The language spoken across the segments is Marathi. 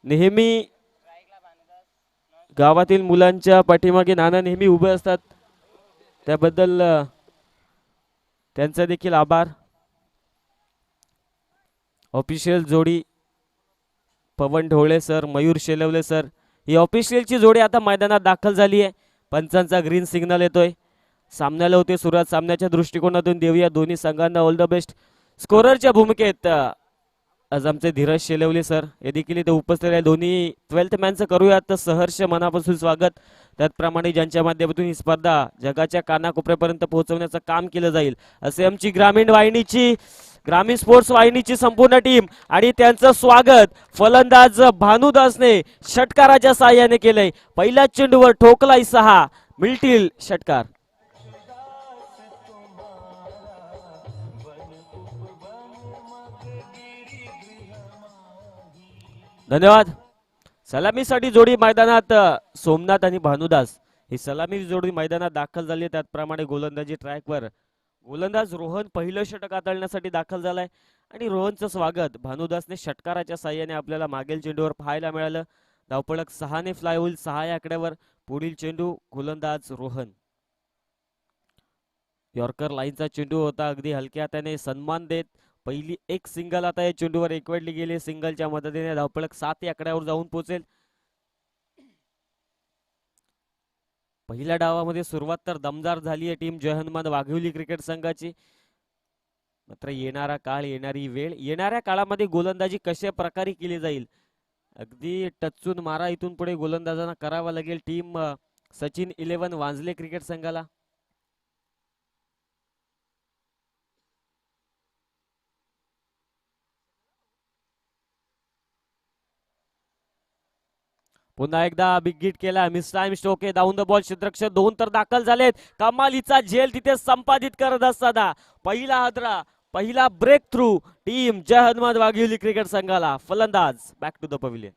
नेहमी गावातील मुलांच्या पाठीमागे नाना नेहमी उभे असतात, त्याबद्दल त्यांचा देखील आभार. ऑफिशियल जोडी पवन ढोळे सर, मयूर शेलवले सर, ही ऑफिशियलची जोडी आता मैदानात दाखल झाली आहे. पंचांचा ग्रीन सिग्नल येतोय. सामन्याला होते सुरुवात. सामन्याच्या दृष्टिकोनातून देऊया दोन्ही संघांना ऑल द बेस्ट. स्कोररच्या भूमिकेत आज आमचे धीरज शेलवले सर हे देखील इथे उपस्थित आहे. दोन्ही 12th मॅनचं करूयात तर सहर्ष मनापासून स्वागत. त्याचप्रमाणे ज्यांच्या माध्यमातून ही स्पर्धा जगाच्या कानाकोपऱ्यापर्यंत पोहोचवण्याचं काम केलं जाईल असे आमची ग्रामीण स्पोर्ट्स वाहिनीची संपूर्ण टीम आणि त्यांचं स्वागत फलंदाज भानुदासने षटकाराच्या साहाय्याने केलंय. पहिल्या चेंडूवर ठोकलाय 6, मिळतील षटकार. धन्यवाद. सलामीसाठी जोडी मैदानात सोमनाथ आणि भानुदास ही सलामी जोडी मैदानात दाखल झाली आहे. त्याचप्रमाणे गोलंदाजी ट्रॅकवर गोलंदाज रोहन पहिलं षटक हाताळण्यासाठी दाखल झालाय आणि रोहनचं स्वागत भानुदासने षटकाराच्या साह्याने आपल्याला मागील चेंडूवर पाहायला मिळालं. धावपळक 6 फ्लाय होईल. 6 या आकड्यावर पुढील चेंडू गोलंदाज रोहन. यॉर्कर लाईनचा चेंडू होता, अगदी हलक्या हाताने सन्मान देत पहिली एक सिंगल आता या चेंडूवर एकवटली गेली. सिंगलच्या मदतीने धावपळक 7 या आकड्यावर जाऊन पोहोचेल. पहिल्या डावामध्ये सुरुवात तर दमदार झाली आहे टीम जय हनुमान वाघिवली क्रिकेट संघाची. मात्र येणारा काळ, येणारी वेळ, येणाऱ्या काळामध्ये गोलंदाजी कशा प्रकारे केली जाईल अगदी टचून मारा इथून पुढे गोलंदाजांना करावा लागेल टीम सचिन 11 वांजले क्रिकेट संघाला. पुन्हा एकदा बिग हिट केला. Miss time stroke down the ball. क्षेत्ररक्षक 2 तर दाखल झालेत. कमालीचा झेल तिथे संपादित करत असताना पहिला हादरा, पहिला ब्रेक थ्रू टीम जय हनुमान वाघिवली क्रिकेट संघाला. फलंदाज बॅक टू द पविलियन.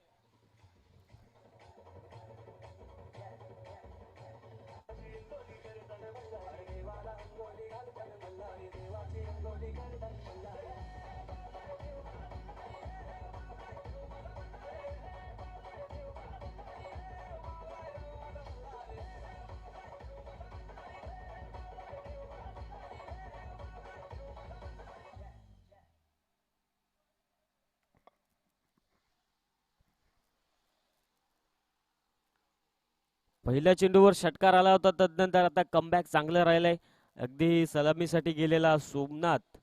पहिल्या चेंडूवर षटकार आला होता, तदनंतर आता कमबॅक चांगलं राहिलंय. अगदी सलामीसाठी गेलेला सोमनाथ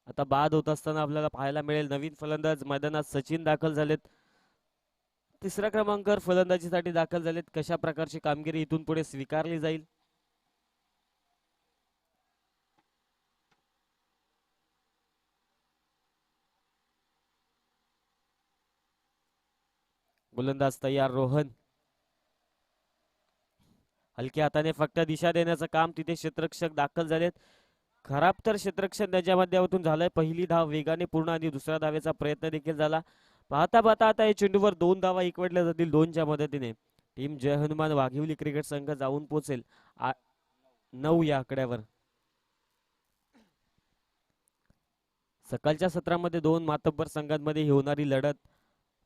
आता बाद होत असताना आपल्याला पाहायला मिळेल. नवीन फलंदाज मैदानात सचिन दाखल झालेत. तिसऱ्या क्रमांकावर फलंदाजीसाठी दाखल झालेत. कशा प्रकारची कामगिरी इथून पुढे स्वीकारली जाईल. गोलंदाज तयार रोहन. हलक्या हाताने फक्त दिशा देण्याचं काम तिथे क्षेत्ररक्षक दाखल झालेत. खराब तर क्षेत्ररक्षक त्याच्या माध्यमातून झालंय. पहिली धाव वेगाने पूर्ण आणि दुसऱ्या धावेचा प्रयत्न देखील झाला. पाहता पाहता आता या चेंडूवर 2 धावा इकवटल्या जातील. 2च्या मदतीने टीम जय हनुमान वाघिवली क्रिकेट संघ जाऊन पोहोचेल 9 या आकड्यावर. सकाळच्या सत्रामध्ये 2 मातब्बर संघांमध्ये होणारी लढत.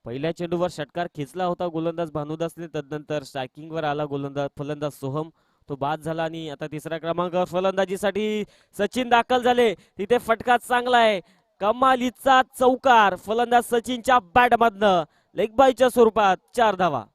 पहिल्या चेंडूवर षटकार खेचला होता गोलंदाज भानुदासने. तदनंतर स्ट्रायकिंगवर आला फलंदाज सोहम, तो बाद झाला. आणि आता तिसऱ्या क्रमांकावर फलंदाजीसाठी सचिन दाखल झाले. तिथे फटका चांगला आहे. कमालीचा चौकार फलंदाज सचिनच्या बॅटमधनं लेग बायच्या स्वरूपात 4 धावा.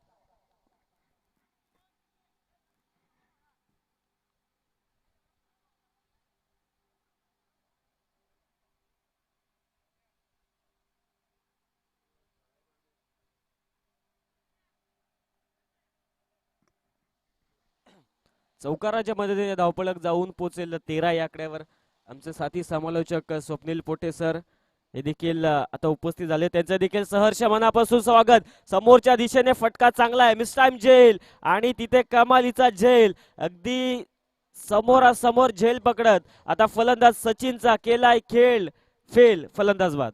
चौकाराच्या मदतीने धावपळक जाऊन पोहोचेल 13 या आकड्यावर. आमचे साथी समालोचक स्वप्नील पोटे सर हे देखील आता उपस्थित झाले. त्यांचं देखील सहर्ष मनापासून स्वागत. समोरच्या दिशेने फटका चांगला आहे. मिस टाइम झेल आणि तिथे कमालीचा झेल, अगदी समोरासमोर झेल पकडत आता फलंदाज सचिनचा केलाय खेळ फेल. फलंदाज बाद.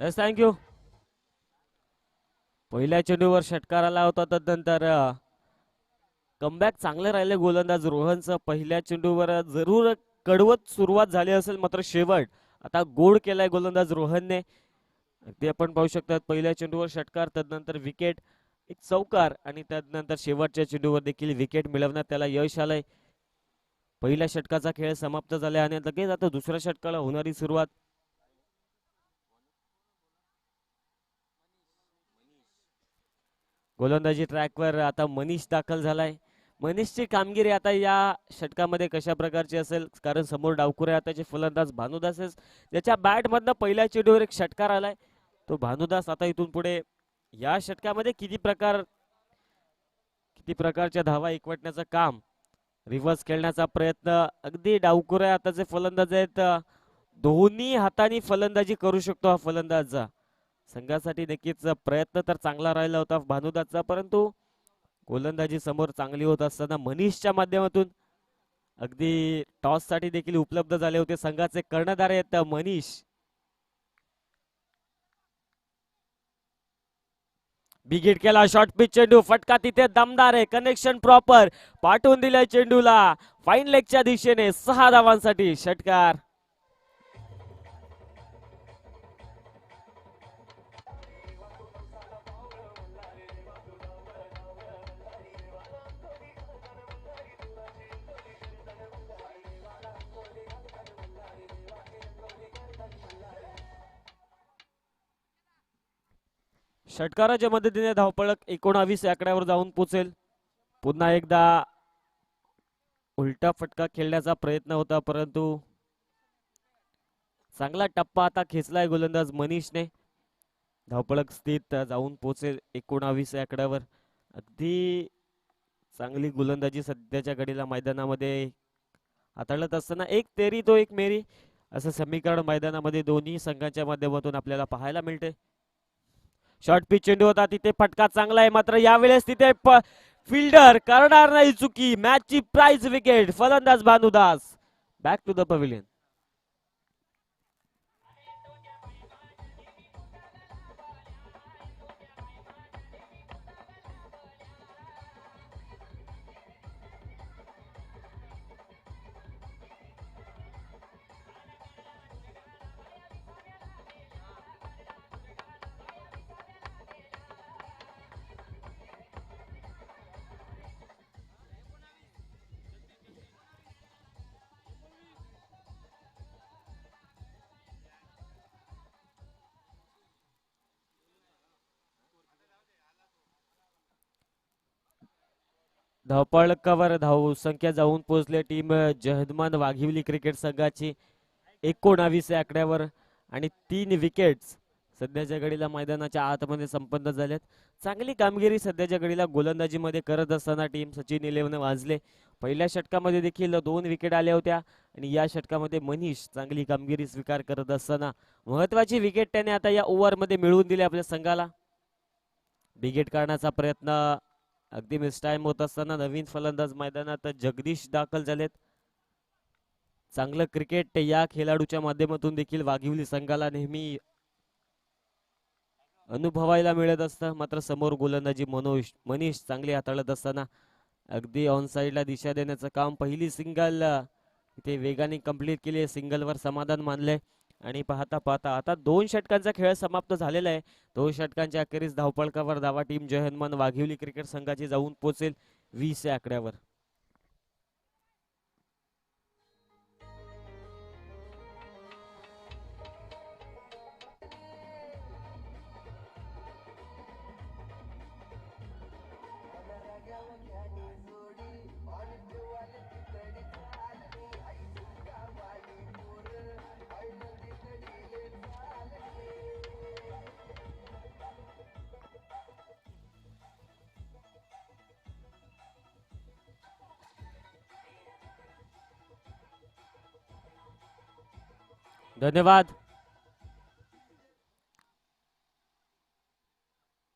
Yes thank you. पहिल्या चेंडूवर षटकार आला होता, तदनंतर कमबॅक चांगले राहिले गोलंदाज रोहनचं. पहिल्या चेंडूवर जरूर कडवत सुरुवात झाली असेल, मात्र शेवट आता गोड केलाय गोलंदाज रोहनने. ते आपण पाहू शकतात. पहिल्या चेंडूवर षटकार, तदनंतर विकेट, एक चौकार आणि त्यानंतर शेवटच्या चेंडूवर देखील विकेट मिळवण्यात त्याला यश आलंय. पहिल्या षटकाचा खेळ समाप्त झाला आणि लगेच आता दुसऱ्या षटकाला होणारी सुरुवात. गोलंदाजी ट्रॅकवर आता मनीष दाखल झालाय. मनीषची कामगिरी आता या षटकामध्ये कशा प्रकारची असेल, कारण समोर डावखुरे आताचे फलंदाज भानुदास, ज्याच्या बॅटमधनं पहिल्या चेंडूवर एक षटकार आलाय. तो भानुदास आता इथून पुढे या षटकामध्ये किती प्रकारच्या धावा एकवटण्याचं काम, रिव्हर्स खेळण्याचा प्रयत्न, अगदी डावखुरे हाताचे फलंदाज आहेत. दोन्ही हातांनी फलंदाजी करू शकतो हा फलंदाज. संघासाठी नक्कीच प्रयत्न तर चांगला राहिला होता भानुदासचा, परंतु गोलंदाजी समोर चांगली होत असताना मनीषच्या माध्यमातून अगदी टॉस साठी देखील उपलब्ध झाले होते संघाचे कर्णधार आहेत मनीष. बिग हिट केला, शॉर्ट पिच चेंडू, फटका तिथे दमदार आहे, कनेक्शन प्रॉपर, पाठवून दिलाय चेंडूला फाईन लेगच्या दिशेने. 6 धावांसाठी षटकार. षटकाराच्या मदतीने धावपळक 19 आकड्यावर जाऊन पोचेल. पुन्हा एकदा उलटा फटका खेळण्याचा प्रयत्न होता, परंतु चांगला टप्पा आता खेचलाय गोलंदाज मनीषने. धावपळक स्थित जाऊन पोचेल 19 आकड्यावर. अगदी चांगली गोलंदाजी सध्याच्या घडीला मैदानामध्ये हाताळत असताना एक तेरी तो एक मेरी असं समीकरण मैदानामध्ये दोन्ही संघांच्या माध्यमातून आपल्याला पाहायला मिळते. शॉर्ट पिच चेंडू होता, तिथे फटका चांगला आहे, मात्र यावेळेस तिथे फिल्डर करणार नाही चुकी. मॅचची प्राइज विकेट, फलंदाज Bhanudas back to the pavilion. धावपळकावर धाव संख्या जाऊन पोहोचले टीम जहदमान वाघिवली क्रिकेट संघाची 19 आकड्यावर आणि 3 विकेट्स सध्याच्या घडीला मैदानाच्या आतमध्ये संपन्न झाल्यात. चांगली कामगिरी सध्याच्या घडीला गोलंदाजीमध्ये करत असताना टीम सचिन 11 वाजले. पहिल्या षटकामध्ये देखील 2 विकेट आल्या होत्या आणि या षटकामध्ये मनीष चांगली कामगिरी स्वीकार करत असताना महत्वाची विकेट त्याने आता या ओव्हरमध्ये मिळवून दिली आपल्या संघाला. विकेट काढण्याचा प्रयत्न अगदी मिस टाइम होत असताना नवीन फलंदाज मैदानात जगदीश दाखल झालेत. चांगलं क्रिकेट या खेळाडूच्या माध्यमातून देखील वाघिवली संघाला नेहमी अनुभवायला मिळत असतं, मात्र समोर गोलंदाजी मनीष चांगली हाताळत असताना अगदी ऑन साइडला दिशा देण्याचं काम. पहिली सिंगल इथे वेगाने कंप्लीट केली, सिंगलवर समाधान मानलंय आणि पाहता पाहता आता 2 षटकांचा खेळ समाप्त झालेला आहे. 2 षटकांच्या अखेरीस धावपळकावर धावा टीम जय हनुमान वाघिवली क्रिकेट संघाची जाऊन पोहोचेल 20 आकड्यावर. धन्यवाद.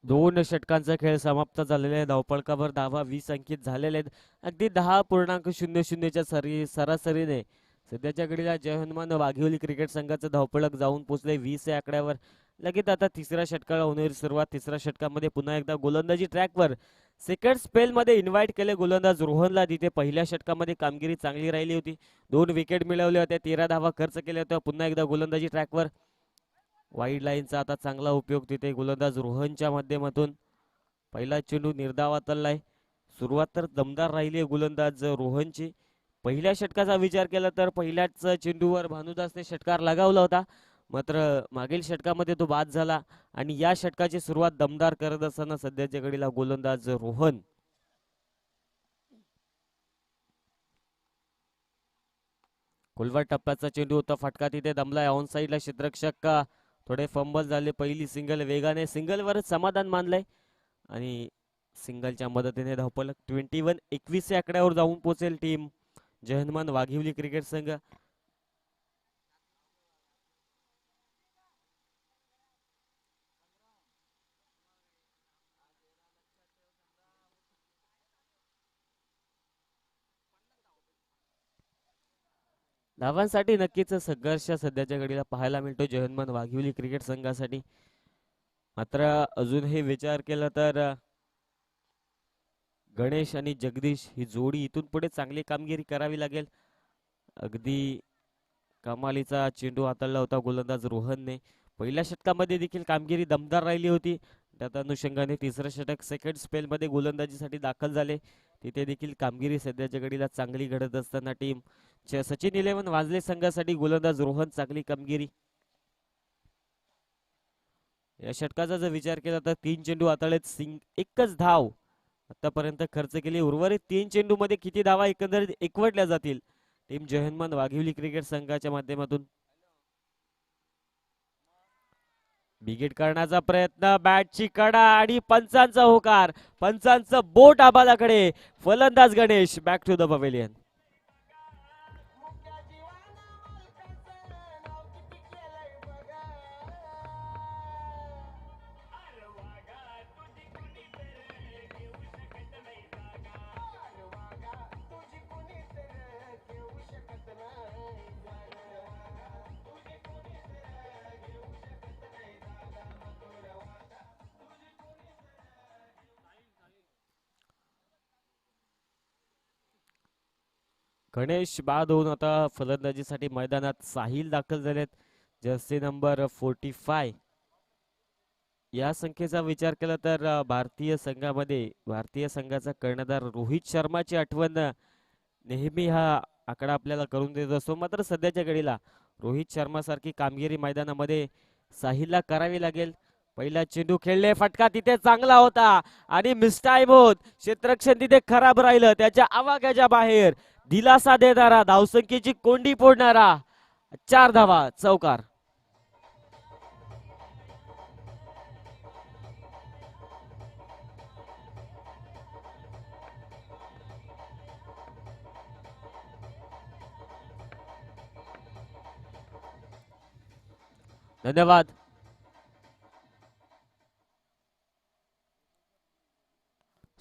2 षटकांचा खेळ समाप्त झालेला आहे. धावपळकावर धावा 20 अंकित झालेले आहेत. अगदी 10.00च्या सरासरीने सध्याच्या घडीला जय हनुमान वाघिवली क्रिकेट संघाचं धावपळक जाऊन पोहोचले 20 आकड्यावर लगेच आता तिसऱ्या षटकाला होणारी सुरुवात. तिसऱ्या षटकामध्ये पुन्हा एकदा गोलंदाजी ट्रॅकवर. सेकंड स्पेलमध्ये इन्व्हाइट केले गोलंदाज रोहनला. तिथे पहिल्या षटकामध्ये कामगिरी चांगली राहिली होती. 2 विकेट मिळवल्या होत्या, 13 धावा खर्च केल्या होत्या. पुन्हा एकदा गोलंदाजी ट्रॅकवर. वाईड लाईनचा आता चांगला उपयोग तिथे गोलंदाज रोहनच्या माध्यमातून. पहिला चेंडू निर्धावात चाललाय. सुरुवात तर दमदार राहिली आहे गोलंदाज रोहनची. पहिल्या षटकाचा विचार केला तर पहिल्याच चेंडूवर भानुदासने षटकार लगावला होता, मात्र मागील षटकामध्ये तो बाद झाला. आणि या षटकाची सुरुवात दमदार करत असताना सध्याच्या घडीला गोलंदाज रोहन. खोलवर टप्प्याचा चेंडू होता, फटका तिथे दमलाय. ऑन साईडला क्षेत्ररक्षक थोडे फंबल झाले. पहिली सिंगल वेगाने सिंगलवरच समाधान मानलंय आणि सिंगलच्या मदतीने धावफलक 21-21 या आकड्यावर जाऊन पोहोचेल टीम जय वाघिवली क्रिकेट संघ. धावांसाठी नक्कीच संघर्ष सध्याच्या घडीला पाहायला मिळतो जय वाघिवली क्रिकेट संघासाठी. मात्र अजून हे विचार केला तर गणेश आणि जगदीश ही जोडी इथून पुढे चांगली कामगिरी करावी लागेल. अगदी कमालीचा चेंडू हाताळला होता गोलंदाज रोहनने. पहिल्या षटकामध्ये देखील कामगिरी दमदार राहिली होती. त्यात अनुषंगाने तिसरं षटक सेकंड स्पेलमध्ये गोलंदाजीसाठी दाखल झाले. तिथे देखील कामगिरी सध्याच्या घडीला चांगली घडत असताना टीम सचिन 11 वाजले संघासाठी गोलंदाज रोहन चांगली कामगिरी. या षटकाचा जर विचार केला तर 3 चेंडू हाताळत सिंग एकच धाव आतापर्यंत खर्च केली. उर्वरित 3 चेंडू मध्ये किती धावा एकंदरीत एकवटल्या जातील टीम जय वाघिवली क्रिकेट संघाच्या माध्यमातून. बिगेट करण्याचा प्रयत्न, बॅटची कडा आणि पंचांचा होकार. पंचांचं बोट आबालाकडे. फलंदाज Ganesh back to the pavilion. Ganesh बाद होऊन आता फलंदाजीसाठी मैदानात. साहिल दाखल झालेत, जर्सी नंबर 45. या संख्येचा विचार केला तर भारतीय संघामध्ये भारतीय संघाचा कर्णधार रोहित शर्माची आठवण नेहमी हा आकडा आपल्याला करून देत असतो. मात्र सध्याच्या घडीला रोहित शर्मा सारखी कामगिरी मैदानामध्ये साहिलला करावी लागेल. पहिला चेंडू खेळले, फटका तिथे चांगला होता आणि मिसटाईम होत क्षेत्ररक्षण तिथे खराब राहिलं. त्याच्या आवाक्याच्या बाहेर दिलासा देणारा, धावसंख्येची कोंडी फोडणारा 4 धावा, चौकार. धन्यवाद.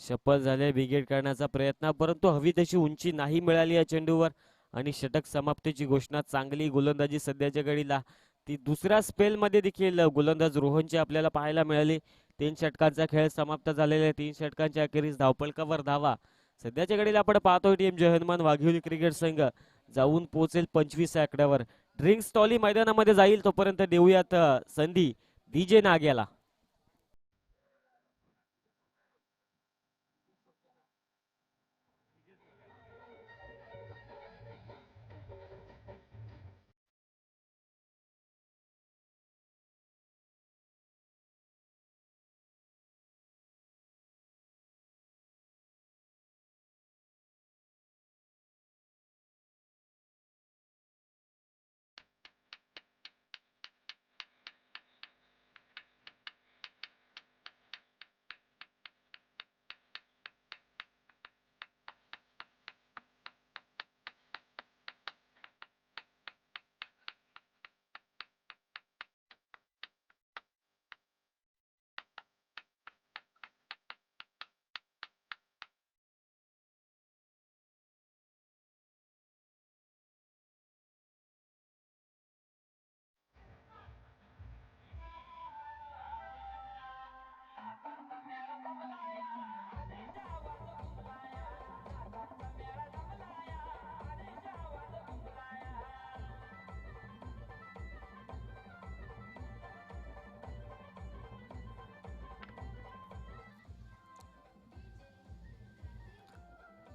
सफल झाले बिगेट करण्याचा प्रयत्न, परंतु हवी तशी उंची नाही मिळाली या चेंडूवर आणि षटक समाप्तीची घोषणा. चांगली गोलंदाजी सध्याच्या घडीला ती दुसऱ्या स्पेल मध्ये देखील गोलंदाज रोहनची आपल्याला पाहायला मिळाली. 3 षटकांचा खेळ समाप्त झालेला आहे. 3 षटकांच्या अखेरीस धावपलकावर धावा सध्याच्या घडीला आपण पाहतोय टीम जय वाघिवली क्रिकेट संघ जाऊन पोहोचेल 25 आकड्यावर. ड्रिंक्स टॉली मैदानामध्ये जाईल, तोपर्यंत देऊयात संधी डीजे नाग्याला.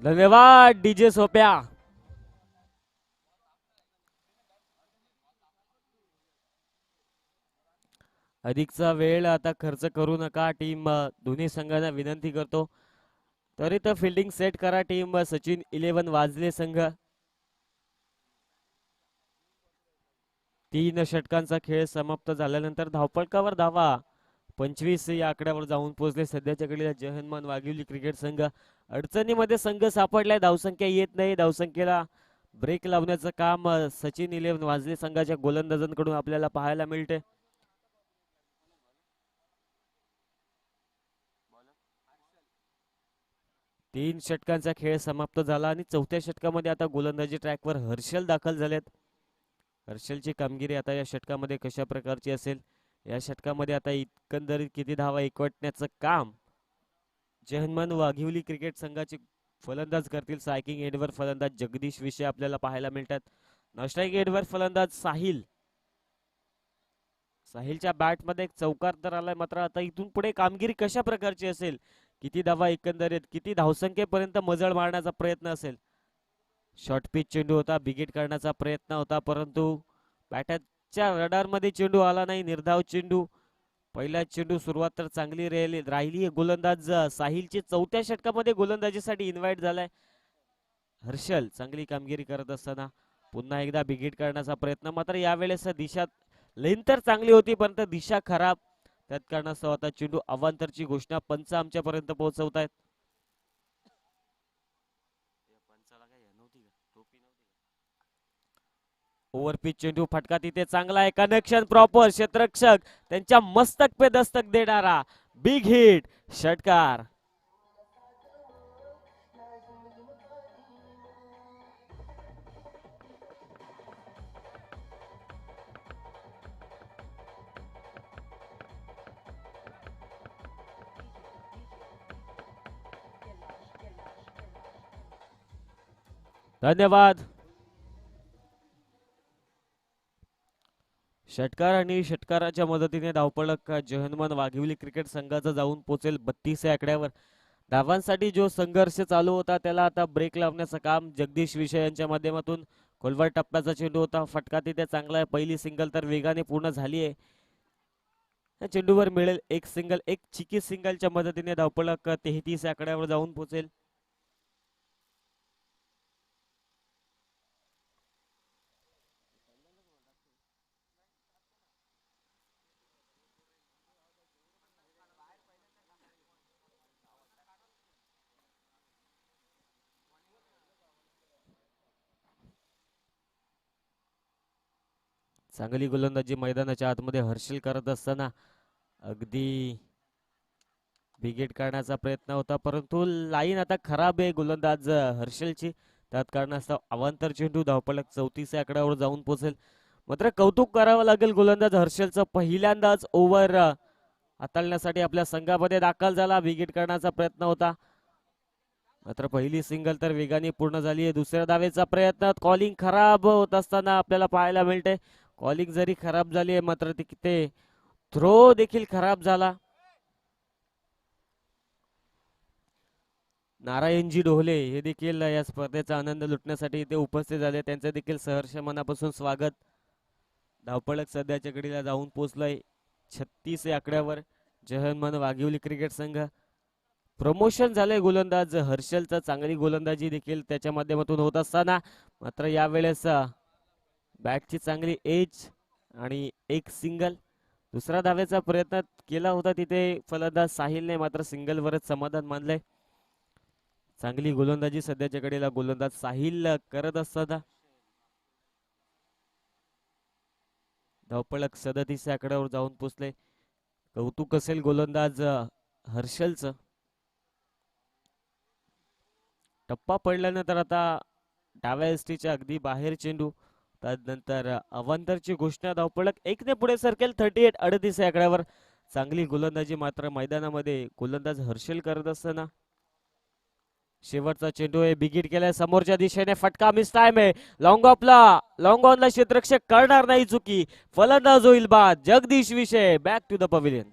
धन्यवाद डीजे सोप्या. अधिकचा वेळ आता खर्च करू नका. टीम दोन्ही संघांना विनंती करतो तरी तर फिल्डिंग सेट करा. टीम सचिन 11 वाजले संघ. 3 षटकांचा खेळ समाप्त झाल्यानंतर धावपळकावर धावा 25 या आकड्यावर जाऊन पोहोचले सध्याच्या घडीला जहन्मान वाघिवली क्रिकेट संघ. अडचणीमध्ये संघ सापडलाय. धावसंख्या येत नाही. धावसंख्येला ब्रेक लावण्याचं काम सचिन 11 वाजले संघाच्या गोलंदाजांकडून आपल्याला पाहायला मिळते. 3 षटकांचा खेळ समाप्त झाला आणि चौथ्या षटकामध्ये आता गोलंदाजी ट्रॅकवर हर्षल दाखल झालेत. हर्षलची कामगिरी आता या षटकामध्ये कशा प्रकारची असेल. या षटकामध्ये आता एकंदरीत किती धावा एकवटण्याचं काम जहन्मान वाघिवली क्रिकेट संघाचे फलंदाज करतील. स्ट्रायकिंग एंडवर फलंदाज जगदीश विषय आपल्याला पाहायला मिळतात. नॉनस्ट्राईक एंडवर फलंदाज साहिल. साहिलच्या बॅटमध्ये एक चौकार तर आलाय. मात्र आता इथून पुढे कामगिरी कशा प्रकारची असेल. किती धावा एकंदरीत किती धावसंख्येपर्यंत मजल मारण्याचा प्रयत्न असेल. शॉर्ट पिच चेंडू होता. बिगेट करण्याचा प्रयत्न होता परंतु बॅटच्या रडारमध्ये चेंडू आला नाही. निर्धाव चेंडू. पहिला चेंडू सुरुवात तर चांगली राहिली. गोलंदाज साहिलची चौथ्या षटकामध्ये गोलंदाजीसाठी इन्व्हाइट झालाय. हर्षल चांगली कामगिरी करत असताना पुन्हा एकदा बिगेट करण्याचा प्रयत्न. मात्र यावेळेस दिशा लेन तर चांगली होती परंतु दिशा खराब. त्यात कारणास्तव आता चेंडू अवांतरची घोषणा पंच आमच्यापर्यंत पोहोचवतायत. ओव्हरपिच चेंडू फटका तिथे चांगला आहे. Connection proper. क्षेत्ररक्षक त्यांच्या मस्तक पे दस्तक देणारा बिग हिट षटकार. धन्यवाद. षटकार आणि षटकाराच्या मदतीने धावपळक जहन्मान वाघिवली क्रिकेट संघाचा जाऊन पोहोचेल 32 या आकड्यावर. धावांसाठी जो संघर्ष चालू होता त्याला आता ब्रेक लावण्याचं काम जगदीश विषय यांच्या माध्यमातून. खोलवर टप्प्याचा चेंडू होता. फटका तिथे चांगला आहे. पहिली सिंगल तर वेगाने पूर्ण झाली आहे. या चेंडूवर मिळेल एक सिंगल. एक चिकी सिंगलच्या मदतीने धावपळक 33 या आकड्यावर जाऊन पोहोचेल. चांगली गोलंदाजी मैदानाच्या आतमध्ये हर्षल करत असताना अगदी बिगेट करण्याचा प्रयत्न होता परंतु लाईन आता खराब आहे गोलंदाज हर्षलची. त्यात कारणास्तव अवांतर चेंडू. धावपळक 34 या आकड्यावर जाऊन पोहोचेल. मात्र कौतुक करावं लागेल गोलंदाज हर्षलचं. पहिल्यांदाच ओव्हर हाताळण्यासाठी आपल्या संघामध्ये दाखल झाला. बिगेट करण्याचा प्रयत्न होता मात्र पहिली सिंगल तर वेगाने पूर्ण झाली आहे. दुसऱ्या धावेचा प्रयत्न. कॉलिंग खराब होत असताना आपल्याला पाहायला मिळते. कॉलिंग जरी खराब झाली आहे मात्र तिथे थ्रो देखील खराब झाला. नारायणजी ढोले हे देखील या स्पर्धेचा आनंद लुटण्यासाठी इथे उपस्थित झाले. त्यांचं देखील सहर्ष मनापासून स्वागत. धावपळक सध्याच्या घडीला जाऊन पोहोचलाय 36 या आकड्यावर. जहन्मान वाघिवली क्रिकेट संघ. प्रमोशन झालंय गोलंदाज हर्षलचं. चांगली गोलंदाजी देखील त्याच्या माध्यमातून होत असताना मात्र यावेळेस बॅटची चांगली एज आणि एक सिंगल. दुसरा धावेचा प्रयत्न केला होता तिथे फलंदाज साहिलने मात्र सिंगलवरच समाधान मानलंय. चांगली गोलंदाजी सध्याच्या घडीला गोलंदाज साहिल करत असताना धावपळक 37 या आकड्यावर जाऊन पोहोचले. कौतुक असेल गोलंदाज हर्षलचं. टप्पा पडल्यानंतर आता डाव्या एसटीच्या अगदी बाहेर चेंडू. त्यानंतर अवांतरची घोषणा. धावपळक 1 ने पुढे सरकेल 38 या आकड्यावर. चांगली गोलंदाजी मात्र मैदानामध्ये गोलंदाज हर्षल करत असताना. शेवटचा चेंडू आहे. बिगिट केलाय समोरच्या दिशेने. फटका मिस टाइम आहे. लॉंग ऑनला क्षेत्ररक्षक करणार नाही चुकी. फलंदाज होईल बाद. जगदीश विषय बॅक टू द पवेलियन.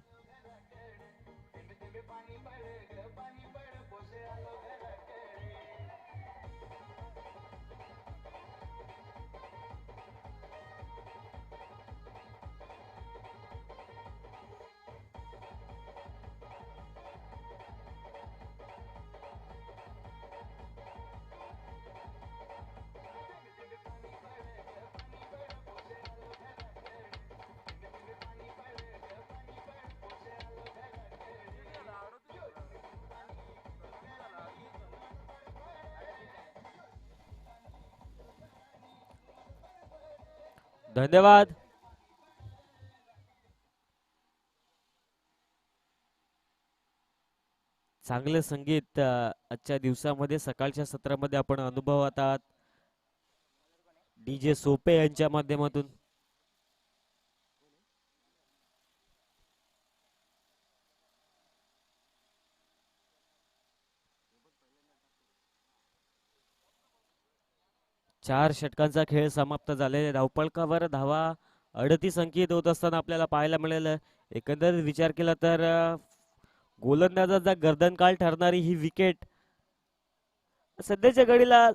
धन्यवाद. चांगले संगीत आजच्या दिवसामध्ये सकाळच्या सत्रामध्ये आपण अनुभवत आहात DJ सोपे यांच्या माध्यमातून. चार षटकांचा खेळ समाप्त झालेला. धावपळकावर धावा 38 अंकित होत असताना आपल्याला पाहायला मिळेल. एकंदरीत विचार केला तर गोलंदाजाचा गर्दनकाळ ठरणारी ही विकेट सध्याच्या घडीला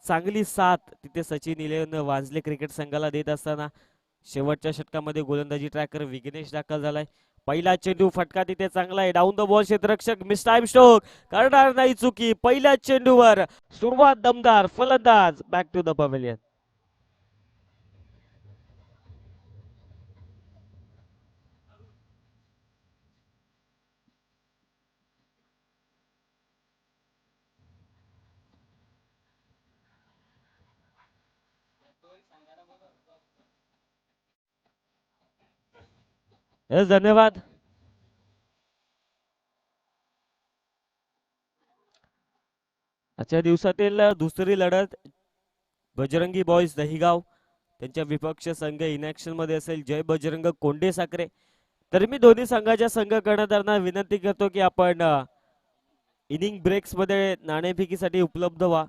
चांगली साथ तिथे सचिन 11 वांजले क्रिकेट संघाला देत असताना शेवटच्या षटकामध्ये गोलंदाजी ट्रॅकर विघ्नेश दाखल झालाय. पहिला चेंडू फटका तिथे चांगला आहे. डाऊन द बॉल क्षेत्ररक्षक मिस टाइम स्ट्रोक करणार नाही चुकी. पहिल्या चेंडूवर सुरुवात दमदार. फलंदाज बॅक टू द पवेलियन. धन्यवाद. आजच्या दिवसातील दुसरी लढत बजरंगी बॉयज दहिगाव त्यांच्या विपक्ष संघ इनॅक्शन मध्ये असेल जय बजरंग कोंडे साखरे. तर मी दोन्ही संघाच्या संघ कर्णधारांना विनंती करतो की आपण इनिंग ब्रेक्स मध्ये नाणेफेकीसाठी उपलब्ध व्हा.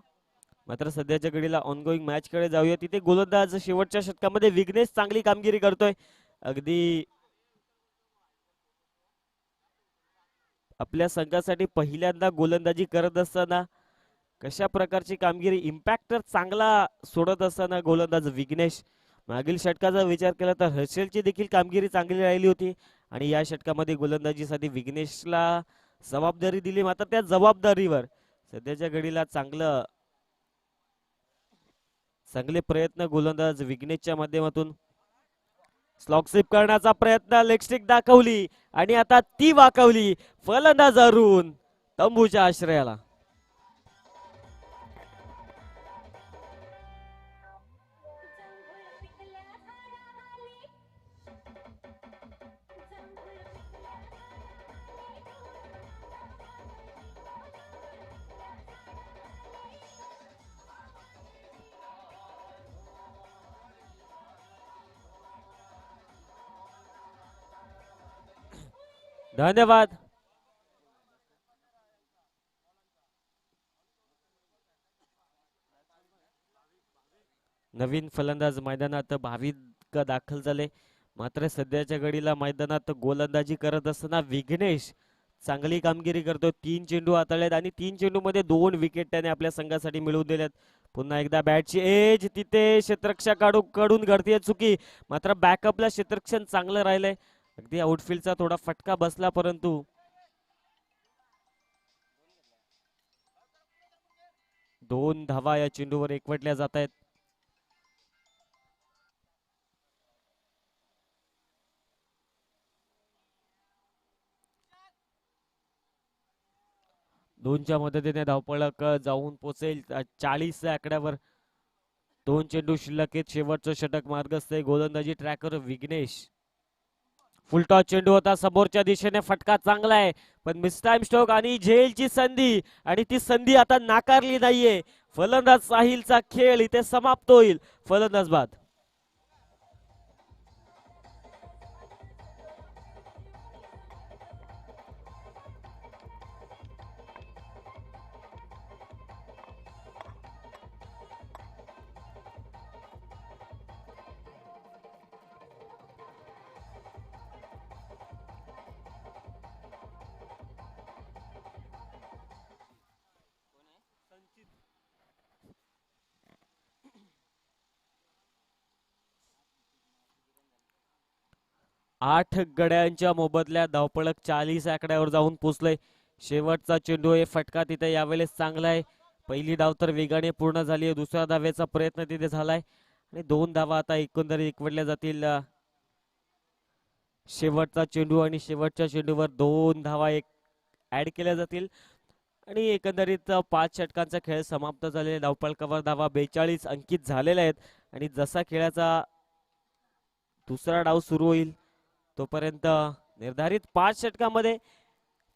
मात्र सध्याच्या घडीला ऑनगोईंग मॅच कडे जाऊया. तिथे गोलंदाज शेवटच्या षटकामध्ये विघ्नेश चांगली कामगिरी करतोय. अगदी आपल्या संघासाठी पहिल्यांदा गोलंदाजी करत असताना कशा प्रकारची कामगिरी, इम्पॅक्ट तर चांगला सोडत असताना गोलंदाज विघ्नेश. मागील षटकाचा विचार केला तर हर्षलची देखील कामगिरी चांगली राहिली होती आणि या षटकामध्ये गोलंदाजीसाठी विघ्नेशला जबाबदारी दिली. मात्र त्या जबाबदारीवर सध्याच्या घडीला चांगले प्रयत्न गोलंदाज विघ्नेशच्या माध्यमातून स्लॉग स्लिप करण्याचा प्रयत्न, लेगस्टिक दाखवली आणि आता ती वाकवली. फलंदाज अरुण तंबूच्या आश्रयाला. धन्यवाद. नवीन फलंदाज मैदानात भाविक दाखल झाले. मात्र सध्याच्या घडीला मैदानात गोलंदाजी करत असताना विघ्नेश चांगली कामगिरी करतो. 3 चेंडू हाताळलेत आणि 3 चेंडू मध्ये 2 विकेट त्याने आपल्या संघासाठी मिळवून दिल्यात. पुन्हा एकदा बॅटची एज तिथे क्षेत्ररक्षकाकडून घडतीये चुकी. मात्र बॅकअपला क्षेत्ररक्षण चांगलं राहिलंय. अगदी आउटफील्डचा थोडा फटका बसला परंतु 2 धावा या चेंडूवर एकवटल्या जात आहेत. दोनच्या मदतीने धावपळक जाऊन पोचेल 40 आकड्यावर. 2 चेंडू शिल्लक आहेत. शेवटचं षटक मार्गस्थ आहे. गोलंदाजी ट्रॅकर विघ्नेश. फुलटॉस चेंडू होता समोरच्या दिशेने. फटका चांगला आहे पण मिस टाइम स्ट्रोक आणि झेलची संधी आणि ती संधी आता नाकारली नाहीये. फलंदाज साहिलचा खेळ इथे समाप्त होईल. फलंदाज बाद. आठ गड्यांच्या मोबदल्यात धावपळक 40 आकड्यावर जाऊन पोचलंय. शेवटचा चेंडू आहे. फटका तिथे यावेळेस चांगला आहे. पहिली डाव तर वेगाने पूर्ण झाली आहे. दुसऱ्या धावेचा प्रयत्न तिथे झालाय आणि 2 धावा आता एकंदरीत एकवटल्या जातील. शेवटचा चेंडू आणि शेवटच्या चेंडूवर 2 धावा ऍड केल्या जातील आणि एकंदरीत 5 षटकांचा खेळ समाप्त झालेला. धावपळकावर धावा 42 अंकित झालेल्या आहेत आणि जसा खेळाचा दुसरा डाव सुरू होईल तोपर्यंत निर्धारित 5 षटकामध्ये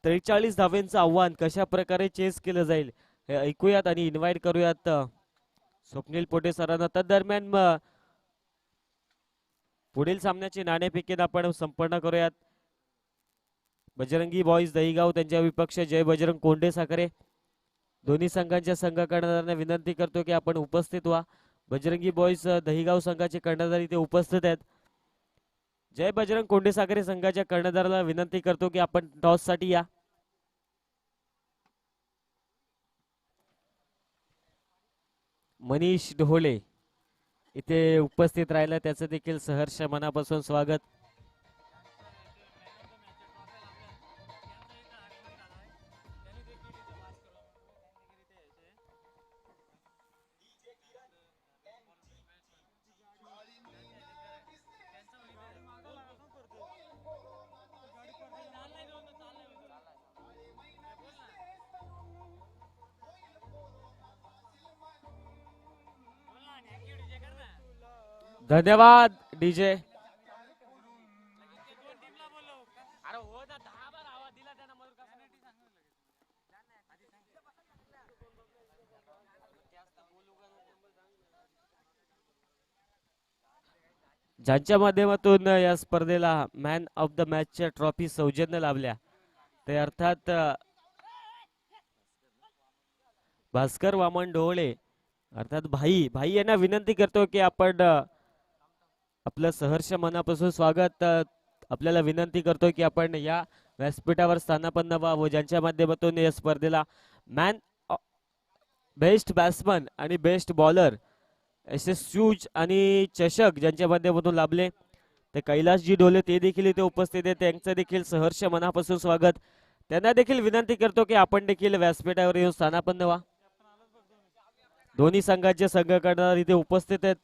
43 धावांचं आव्हान कशा प्रकारे चेस केलं जाईल हे ऐकूयात आणि इन्व्हाइट करूयात स्वप्नील पोटे सरांना. तदरम्यान पुढील सामन्याची नाणेफेकीत आपण संपन्न करूयात. बजरंगी बॉईज दहीगाव त्यांच्या विपक्ष जय बजरंग कोंडे साखरे. दोन्ही संघांच्या संघ कर्णधारांना विनंती करतो की आपण उपस्थित व्हा. बजरंगी बॉईज दहीगाव संघाचे कर्णधार इथे उपस्थित आहेत. जय बजरंग कोंडे साखरे संघाच्या कर्णधाराला विनंती करतो की आपण टॉस साठी या. मनीष ढोले इथे उपस्थित राहिला त्याचं देखील सहर्ष मनापासून स्वागत. धन्यवाद डीजे. ज्यांच्या माध्यमातून या स्पर्धेला मॅन ऑफ द मॅचच्या ट्रॉफी सौजन्य लाभल्या ते अर्थात भास्कर वामन ढोळे अर्थात भाई भाई यांना विनंती करतो की आपण आपलं सहर्ष मनापासून स्वागत. आपल्याला विनंती करतो की आपण या व्यासपीठावर स्थानापन्न व्हा व ज्यांच्या माध्यमातून या स्पर्धेला मॅन बेस्ट बॅट्समन आणि बेस्ट बॉलर असे शूज आणि चषक ज्यांच्या माध्यमातून लाभले ते कैलासजी ढोले ते देखील इथे उपस्थित आहेत. त्यांचं देखील सहर्ष मनापासून स्वागत. त्यांना देखील विनंती करतो की आपण देखील व्यासपीठावर येऊन स्थानापन्न व्हा. दोन्ही संघाचे संघ कर्णधार इथे उपस्थित आहेत.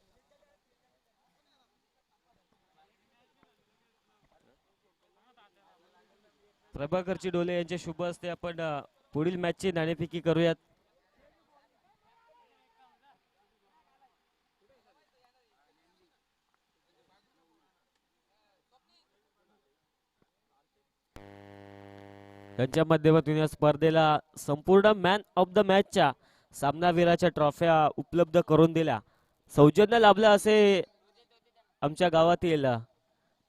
प्रभाकरची ढोले यांच्या शुभ हस्ते आपण पुढील मॅचची नाणेफेकी करूयात. त्यांच्या माध्यमातून या स्पर्धेला संपूर्ण मॅन ऑफ द मॅचच्या सामनावीराच्या ट्रॉफ्या उपलब्ध करून दिल्या सौजन्य लाभलं असे आमच्या गावातील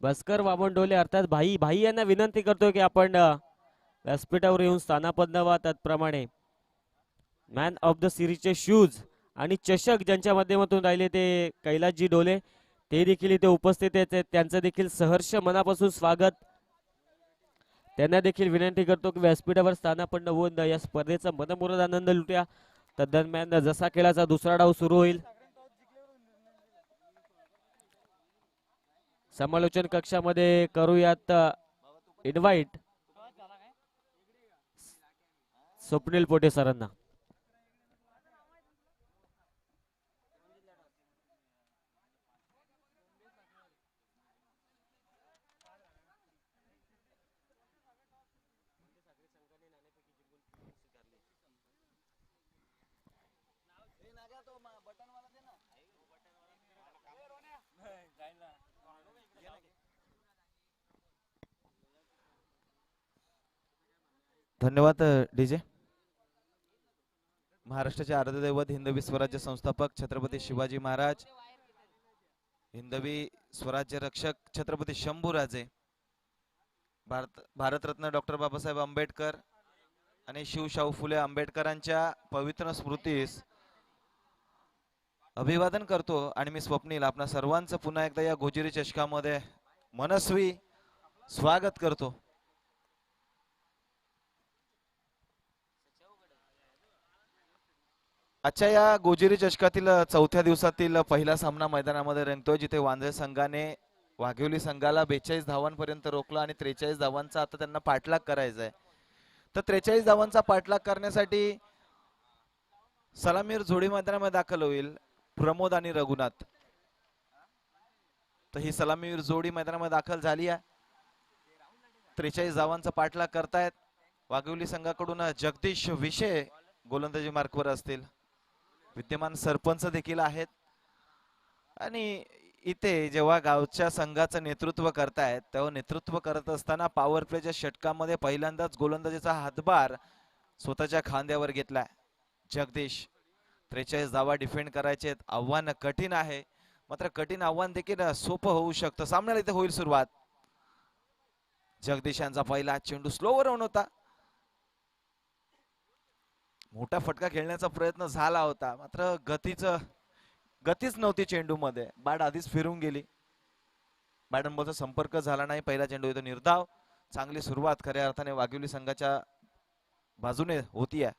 भास्कर वामन ढोले अर्थात भाई भाई यांना विनंती करतो की आपण व्यासपीठावर येऊन स्थानापन्न व्हा. त्याचप्रमाणे मॅन ऑफ द सिरीजचे शूज आणि चषक ज्यांच्या माध्यमातून राहिले ते कैलासजी ढोले ते देखील इथे उपस्थित आहेत. त्यांचं देखील सहर्ष मनापासून स्वागत. त्यांना देखील विनंती करतो की व्यासपीठावर स्थानापन्न होऊन या स्पर्धेचा मनमुराद आनंद लुटूया. तदरम्यान जसा खेळाचा दुसरा डाव सुरू होईल समालोचन कक्षामध्ये करूयात इन्व्हाइट स्वप्नील पोटे सरांना. धन्यवाद डीजे. महाराष्ट्राचे आराध्यदैवत हिंदवी स्वराज्य संस्थापक छत्रपती शिवाजी महाराज, हिंदवी स्वराज्य रक्षक छत्रपती शंभूराजे, भारतरत्न डॉक्टर बाबासाहेब आंबेडकर आणि शिवशाहू फुले आंबेडकरांच्या पवित्र स्मृतीस अभिवादन करतो. आणि मी स्वप्नील आपणा सर्वांचं पुन्हा एकदा या गोजिरी चषकामध्ये मनस्वी स्वागत करतो. आजच्या या गोजिरी चषकातील चौथ्या दिवसातील पहिला सामना मैदानामध्ये रंगतोय, जिथे वांद्रे संघाने वाघिवली संघाला 42 धावांपर्यंत रोखला आणि 43 धावांचा आता त्यांना पाठलाग करायचा आहे. तर 43 धावांचा पाठलाग करण्यासाठी सलामीर जोडी मैदानामध्ये दाखल होईल प्रमोद आणि रघुनाथ. तर ही सलामीर जोडी मैदानामध्ये दाखल झाली आहे. 43 धावांचा पाठलाग करतायत. वाघिवली संघाकडून जगदीश विषय गोलंदाजी मार्कवर असतील. विद्यमान सरपंच देखील आहेत आणि इथे जेव्हा गावच्या संघाचं नेतृत्व करतायत तेव्हा नेतृत्व करत असताना पॉवर प्लेच्या षटकामध्ये पहिल्यांदाच गोलंदाजीचा हातभार स्वतःच्या खांद्यावर घेतलाय जगदीश. 43 धावा डिफेंड करायचे आव्हान कठीण आहे, मात्र कठीण आव्हान देखील सोपं होऊ शकतं. सामन्याला इथे होईल सुरुवात. जगदीश यांचा पहिला चेंडू स्लोवर राऊंड होता. मोठा फटका खेळण्याचा प्रयत्न झाला होता, मात्र गतीच नव्हती चेंडू मध्ये. बॅट आधीच फिरून गेली. बॅटन संपर्क झाला नाही. पहिला चेंडू येतो निर्धाव. चांगली सुरुवात खऱ्या अर्थाने वाघिवली संघाच्या बाजूने होतीये.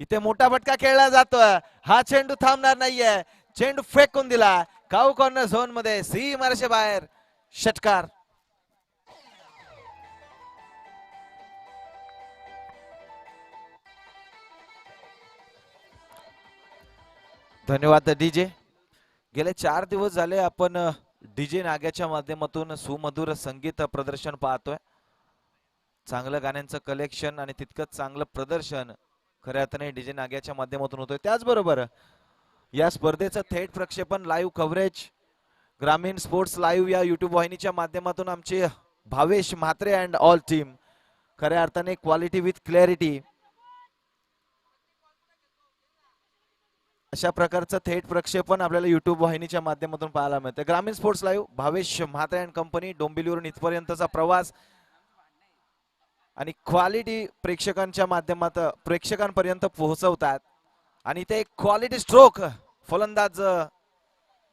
इथे मोठा फटका खेळला जातोय. हा चेंडू थांबणार नाहीये. चेंडू फेकून दिला काऊ कॉर्नर झोन मध्ये, सीमारेषे बाहेर. षटकार. धन्यवाद डीजे. गेले 4 दिवस झाले आपण डीजे नाग्याच्या माध्यमातून सुमधुर संगीत प्रदर्शन पाहतोय. चांगलं गाण्यांचं कलेक्शन आणि तितकंच चांगलं प्रदर्शन खऱ्या अर्थाने डीजे नाग्याच्या माध्यमातून होतोय. त्याचबरोबर या स्पर्धेचं थेट प्रक्षेपण लाईव्ह कव्हरेज ग्रामीण स्पोर्ट्स लाईव्ह या युट्यूब वाहिनीच्या माध्यमातून आमचे Bhavesh Mhatre and all team खऱ्या अर्थाने क्वालिटी विथ क्लॅरिटी अशा प्रकारचं थेट प्रक्षेपण आपल्याला युट्यूब वाहिनीच्या माध्यमातून पाहायला मिळतं. ग्रामीण sports live Bhavesh Mhatre and company डोंबिवलीवरून इथपर्यंतचा प्रवास आणि क्वालिटी प्रेक्षकांपर्यंत पोहोचवतात. आणि ते क्वालिटी स्ट्रोक फलंदाज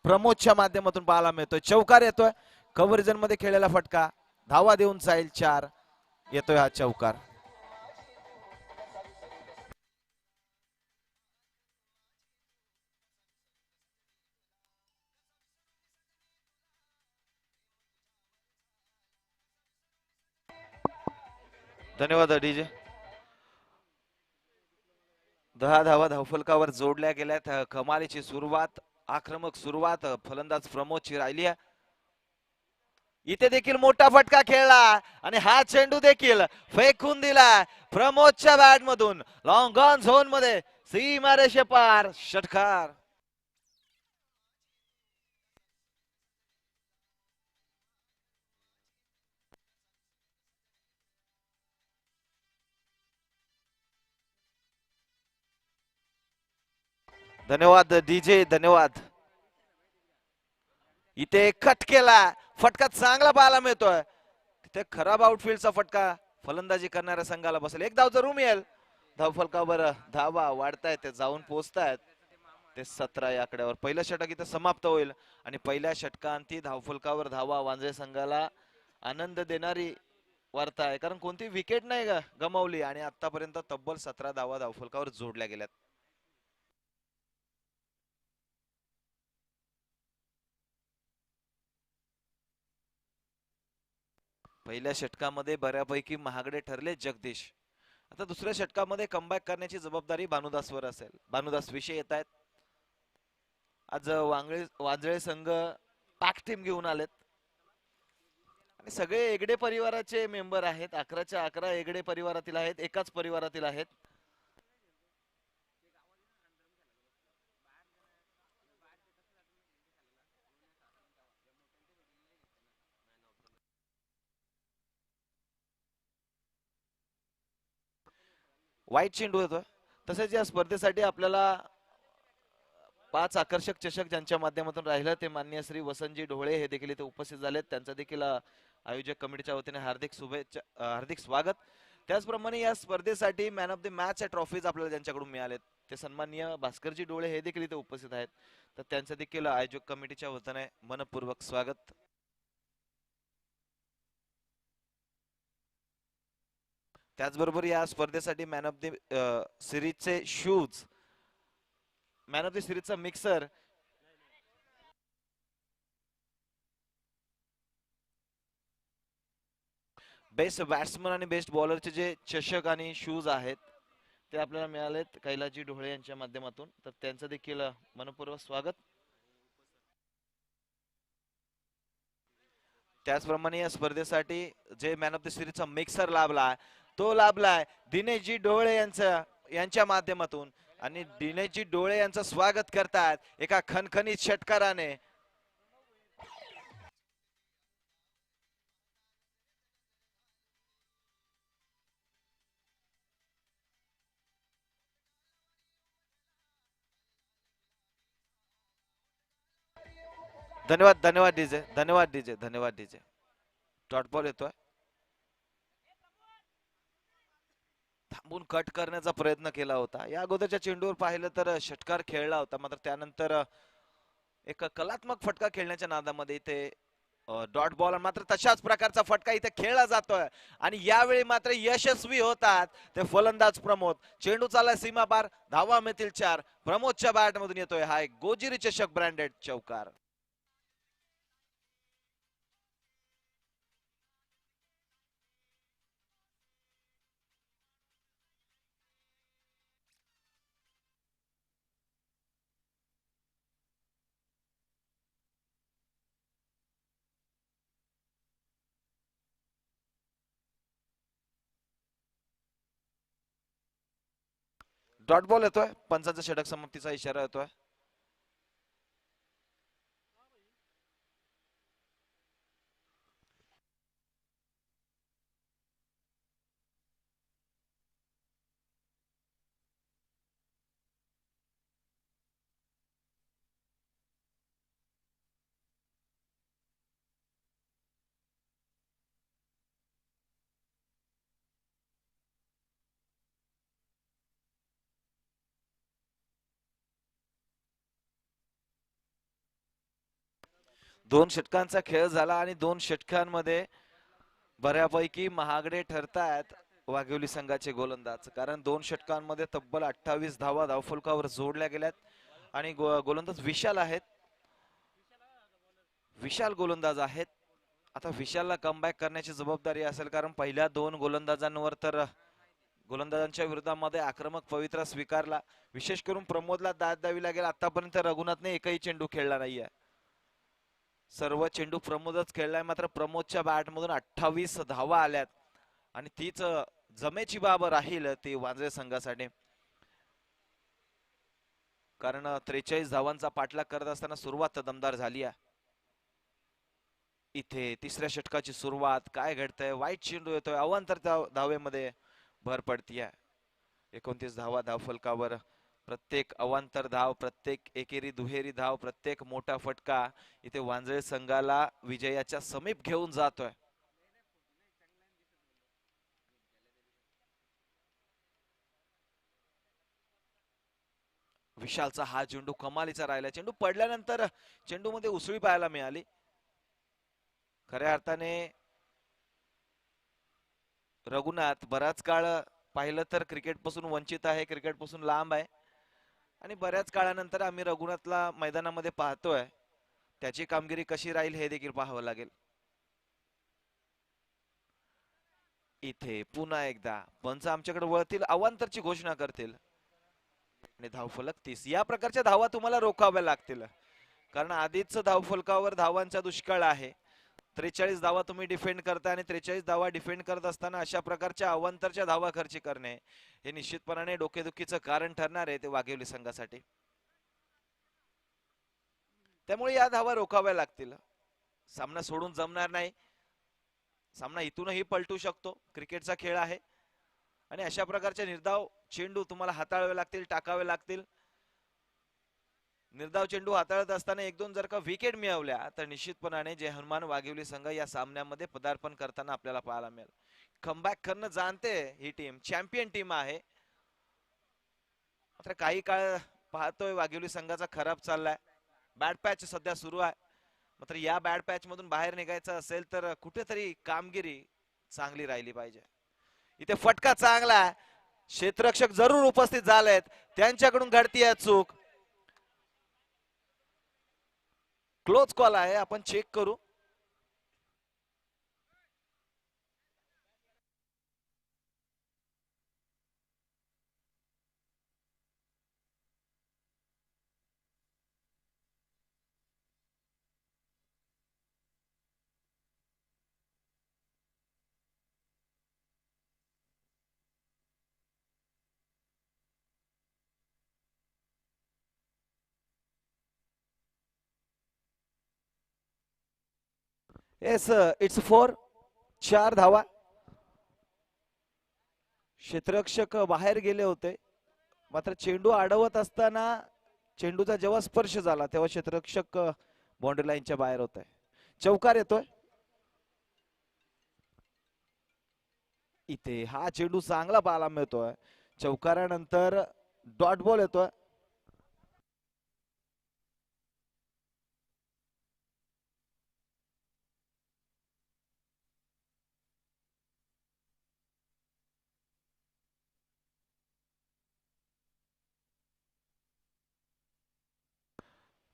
प्रमोदच्या माध्यमातून पाहायला मिळतोय. चौकार येतोय. कव्हर रिजन मध्ये खेळलेला फटका धावा देऊन जाईल 4. येतोय हा चौकार. धन्यवाद डीजे. 10 धावा धावफलकावर जोडल्या गेल्यात. कमालीची सुरुवात, आक्रमक सुरुवात फलंदाज प्रमोदची राहिली आहे. इथे देखील मोठा फटका खेळला आणि हा चेंडू देखील फेकून दिला प्रमोदच्या बॅट मधून लॉंग ऑन झोन मध्ये, सीमारेषे पार. षटकार. धन्यवाद डीजे. धन्यवाद. इथे कट केला फटका चांगला पाहायला मिळतोय. तिथे खराब आउटफील्डचा फटका फलंदाजी करणाऱ्या संघाला बसेल. 1 धाव जरूर मिळेल. धावफलकावर धावा वाढतायत, जाऊन पोहोचतायत ते 17 या आकड्यावर. पहिलं षटक इथे समाप्त होईल आणि पहिल्या षटकांती धावफलकावर धावा वांद्रे संघाला आनंद देणारी वार्ता आहे, कारण कोणती विकेट नाही गमावली आणि आतापर्यंत तब्बल 17 धावा धावफलकावर जोडल्या गेल्यात. पहिल्या षटकामध्ये बऱ्यापैकी महागडे ठरले जगदीश. आता दुसऱ्या षटकामध्ये कमबॅक करण्याची जबाबदारी भानुदासवर असेल. भानुदास विषय येत आहेत. आज वांजळे संघ पॅक टीम घेऊन आलेत आणि सगळे एगडे परिवाराचे मेंबर आहेत. 11च्या 11 एगडे परिवारातील आहेत, एकाच परिवारातील आहेत. वाईट चेंडू येतोय. तसेच या स्पर्धेसाठी आपल्याला 5 आकर्षक चषक ज्यांच्या माध्यमातून राहिलं ते माननीय श्री वसंतजी ढोळे हे देखील इथे उपस्थित झालेत. त्यांचं देखील आयोजक कमिटीच्या वतीने हार्दिक स्वागत. त्याचप्रमाणे या स्पर्धेसाठी man of the match trophies आपल्याला ज्यांच्याकडून मिळालेत ते सन्माननीय भास्करजी ढोळे हे देखील इथे उपस्थित आहेत. तर त्यांचं देखील आयोजक कमिटीच्या वतीने मनपूर्वक स्वागत. त्याचबरोबर या स्पर्धेसाठी मॅन ऑफ द सिरीजचे शूज, मॅन ऑफ द सिरीजचा मिक्सर, बेस्ट बॅट्समन आणि बेस्ट बॉलरचे जे चषक आणि शूज आहेत ते आपल्याला मिळालेत कैलासजी ढोळे यांच्या माध्यमातून. तर त्यांचं देखील मनपूर्वक स्वागत. त्याचप्रमाणे या स्पर्धेसाठी जे मॅन ऑफ द सिरीजचा मिक्सर लाभला तो लाभलाय दिनेशजी ढोळे यांच्या माध्यमातून आणि दिनेशजी ढोळे यांचं स्वागत करतात एका खणखणीत षटकाराने. धन्यवाद धन्यवाद डीजे, धन्यवाद डीजे, धन्यवाद डीजे. डॉट बॉल येतोय. थांबून कट करण्याचा प्रयत्न केला होता. या अगोदरच्या चेंडूवर पाहिलं तर षटकार खेळला होता, मात्र त्यानंतर एक कलात्मक फटका खेळण्याच्या नादामध्ये इथे डॉट बॉल, मात्र तशाच प्रकारचा फटका इथे खेळला जातोय आणि यावेळी मात्र यशस्वी होतात ते फलंदाज प्रमोद. चेंडू चालला सीमा पार, धावा मिळतील 4. प्रमोदच्या बॅट मधून येतोय हा एक गोजिरी चषक ब्रँडेड चौकार. डॉट बॉल येतोय, पंचांचा षटक समाप्तीचा इशारा येतोय. दोन षटकांचा खेळ झाला आणि दोन षटकांमध्ये बऱ्यापैकी महागडे ठरतायत वाघिवली संघाचे गोलंदाज, कारण दोन षटकांमध्ये तब्बल 28 धावा धावफलकावर जोडल्या गेल्यात आणि गोलंदाज विशाल आहेत, विशाल गोलंदाज आहेत. आता विशालला कमबॅक करण्याची जबाबदारी असेल, कारण पहिल्या दोन गोलंदाजांवर तर गोलंदाजांच्या विरोधामध्ये आक्रमक पवित्रा स्वीकारला. विशेष करून प्रमोदला दाद द्यावी लागेल. आतापर्यंत रघुनाथने एकही चेंडू खेळला नाहीये, सर्व चेंडू प्रमोदच खेळलाय. मात्र प्रमोदच्या बॅट मधून 28 धावा आल्यात आणि तीच जमेची बाब राहील ती वांद्रे संघासाठी, कारण 43 धावांचा पाठलाग करत असताना सुरुवात दमदार झाली आहे. इथे तिसऱ्या षटकाची सुरुवात, काय घडतंय, वाईट चेंडू येतोय, अवांतर धावेमध्ये भर पडतीये. 29 धावा धावफलकावर, प्रत्येक अवांतर धाव, प्रत्येक एकेरी दुहेरी धाव, प्रत्येक मोठा फटका इथे वांद्रे संघाला विजयाच्या समीप घेऊन जातोय. विशालचा हा चेंडू कमालीचा राहिला. चेंडू पडल्यानंतर चेंडू मध्ये उसळी पाहायला मिळाली. खऱ्या अर्थाने रघुनाथ बराच काळ पाहिलं तर क्रिकेट पासून वंचित आहे, क्रिकेट पासून लांब आहे आणि बऱ्याच काळानंतर आम्ही रघुनाथला मैदानामध्ये पाहतोय. त्याची कामगिरी कशी राहील हे देखील पाहावं लागेल. इथे पुन्हा एकदा पंच आमच्याकडे वळतील, अवांतरची घोषणा करतील आणि धावफलक 30. या प्रकारच्या धावा तुम्हाला रोखाव्या लागतील, कारण आधीच धावफलकावर धावांचा दुष्काळ आहे. 43 धावा तुम्ही डिफेंड करता आणि 43 धावा डिफेंड करत असताना अशा प्रकारच्या अवांतरच्या धावा खर्च करणे हे निश्चितपणाने डोकेदुखीचं कारण ठरणार आहे ते वाघिवली संघासाठी. त्यामुळे या धावा रोखाव्या लागतील. सामना सोडून जमणार नाही, सामना इथूनही पलटू शकतो, क्रिकेटचा खेळ आहे आणि अशा प्रकारचे निर्धाव चेंडू तुम्हाला हाताळावे लागतील, टाकावे लागतील. निर्धाव चेंडू हाताळत असताना एक दोन जर का विकेट मिळवल्या तर निश्चितपणाने जे हनुमान वाघिवली संघ या सामन्यामध्ये पदार्पण करताना आपल्याला पाहायला मिळेल. कमबॅक करणं जाणते ही टीम, चॅम्पियन टीम आहे. मात्र काही काळ पाहतोय वाघिवली संघाचा खराब चाललाय. बॅड पॅच सध्या सुरू आहे, मात्र या बॅड पॅच मधून बाहेर निघायचं असेल तर कुठेतरी कामगिरी चांगली राहिली पाहिजे. इथे फटका चांगला आहे, क्षेत्ररक्षक जरूर उपस्थित झालेत, त्यांच्याकडून घडतीये चूक. क्लोज कॉल आहे, आपण चेक करू. Yes, it's 4. 4 धावा. क्षेत्ररक्षक बाहेर गेले होते, मात्र चेंडू अडवत असताना चेंडूचा जेव्हा स्पर्श झाला तेव्हा क्षेत्ररक्षक बाउंड्री लाईनच्या बाहेर होत आहे. चौकार येतोय. इथे हा चेंडू चांगला पाहायला मिळतोय. चौकारानंतर डॉट बॉल येतोय.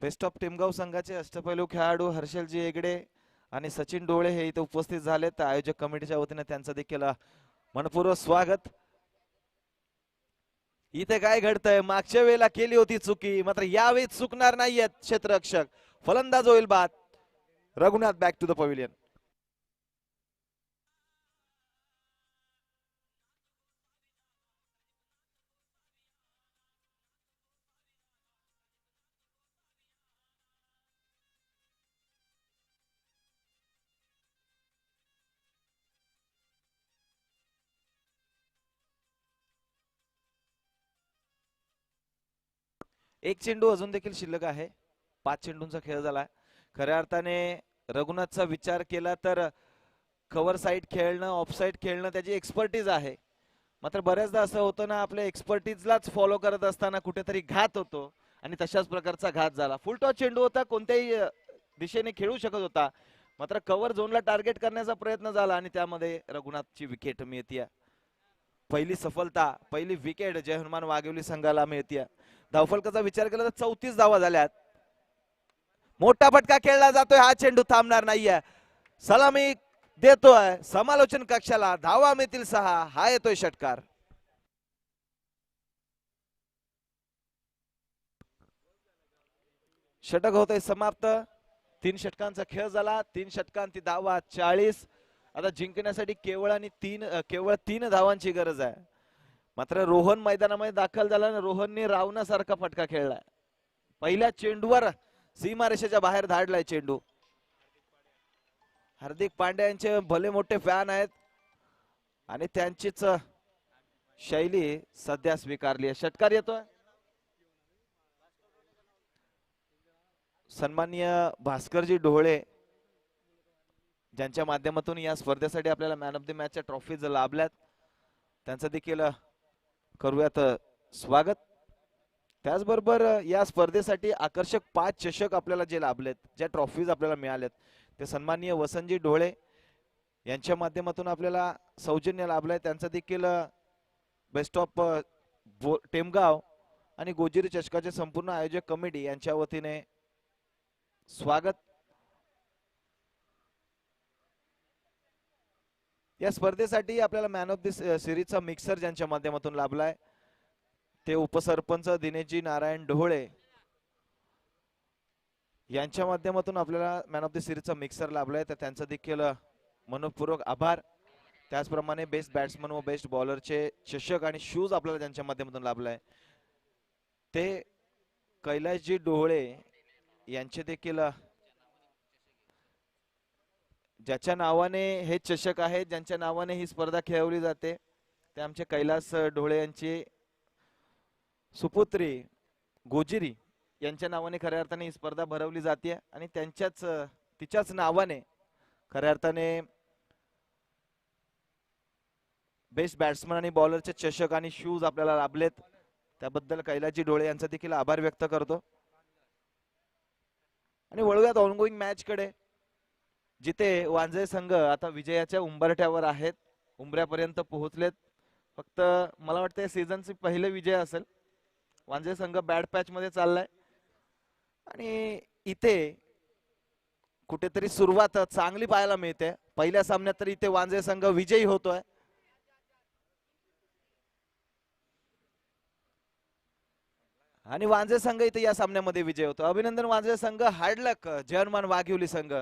बेस्ट ऑफ टिमगाव संघाचे अष्टपैलू खेळाडू हर्षलजी हेगडे आणि सचिन डोळे हे इथे उपस्थित झालेत. आयोजक कमिटीच्या वतीने त्यांचं देखील मनपूर्वक स्वागत. इथे काय घडतंय, मागच्या वेळेला केली होती चुकी, मात्र यावेळी चुकणार नाहीयेत क्षेत्ररक्षक. फलंदाज होईल बाद. Raghunath back to the pavilion. एक चेंडू अजून देखील शिल्लक आहे. 5 चेंडूंचा खेळ झाला. खऱ्या अर्थाने रघुनाथचा विचार केला तर कव्हर साईड खेळणं, ऑफ साईड खेळणं त्याची एक्सपर्टीज आहे. मात्र बऱ्याचदा असं होतं ना, आपल्या एक्सपर्टीजलाच फॉलो करत असताना कुठेतरी घात होतो आणि तशाच प्रकारचा घात झाला. फुल टॉस चेंडू होता, कोणत्याही दिशेने खेळू शकत होता, मात्र कव्हर झोनला टार्गेट करण्याचा प्रयत्न झाला आणि त्यामध्ये रघुनाथची विकेट मिळते. पहिली सफलता, पहिली विकेट जय हनुमान वाघिवली संघाला मिळते. धावफलकाचा विचार केला तर 34 धावा झाल्यात. मोठा फटका खेळला जातोय. हा चेंडू थांबणार नाहीये. सलामी देतोय समालोचन कक्षाला. धावा मिळतील 6. हा येतोय षटकार. षटक होतंय समाप्त. 3 षटकांचा खेळ झाला. 3 षटकांती धावा 40. आता जिंकण्यासाठी केवळ तीन धावांची गरज आहे. मात्र रोहन मैदानामध्ये दाखल झाला आणि रोहनने रावणासारखा फटका खेळलाय. पहिल्या चेंडूवर सीमारेषेच्या बाहेर धाडलाय चेंडू. हार्दिक पांड्या यांचे भले मोठे फॅन आहेत आणि त्यांचीच शैली सध्या स्वीकारली आहे. षटकार येतोय. सन्माननीय भास्करजी ढोळे ज्यांच्या माध्यमातून या स्पर्धेसाठी आपल्याला मॅन ऑफ द मॅचच्या ट्रॉफीज लाभल्यात, त्यांचं देखील करूयात स्वागत. त्याचबरोबर या स्पर्धेसाठी आकर्षक 5 चषक आपल्याला जे लाभलेत, ज्या ट्रॉफीज आपल्याला मिळाल्यात, ते सन्माननीय वसंतजी ढोळे यांच्या माध्यमातून आपल्याला सौजन्य लाभलंय. त्यांचं देखील बेस्ट ऑफ टेमगाव आणि गोजिरी चषकाचे संपूर्ण आयोजक कमिटी यांच्या वतीने स्वागत. या स्पर्धेसाठी आपल्याला मॅन ऑफ द सिरीजचा मिक्सर ज्यांच्या माध्यमातून लाभलाय ते उपसरपंच दिनेशजी नारायण ढोळे यांच्या माध्यमातून आपल्याला मॅन ऑफ द सिरीजचा मिक्सर लाभलाय, तर त्यांचा देखील मनपूर्वक आभार. त्याचप्रमाणे बेस्ट बॅट्समन व बेस्ट बॉलरचे चषक आणि शूज आपल्याला ज्यांच्या माध्यमातून लाभलाय ते कैलासजी ढोळे यांचे देखील, ज्याच्या नावाने हे चषक आहे, ज्यांच्या नावाने ही स्पर्धा खेळवली जाते, ते आमचे कैलास ढोळे यांची सुपुत्री गोजिरी यांच्या नावाने खऱ्या अर्थाने ही स्पर्धा भरवली जाते आणि तिच्याच नावाने खऱ्या अर्थाने बेस्ट बॅट्समन आणि बॉलरचे चषक आणि शूज आपल्याला लाभलेत. त्याबद्दल कैलासजी ढोळे यांचा देखील आभार व्यक्त करतो. आणि वळूयात ऑनगोईंग मॅच कडे, जिथे वांजळे संघ आता विजयाच्या उंबरठ्यावर आहेत, उंबऱ्यापर्यंत पोहोचलेत. फक्त मला वाटतं सीझनचे पहिले विजय असेल. वांजळे संघ बॅड पॅच मध्ये चाललाय आणि इथे कुठेतरी सुरुवात चांगली पाहायला मिळते. पहिल्या सामन्यात तर इथे वांजळे संघ विजयी होतोय आणि वांजळे संघ इथे या सामन्यामध्ये विजय होतो. अभिनंदन वांजळे संघ. हार्ड लक जय हनुमान वाघिवली संघ.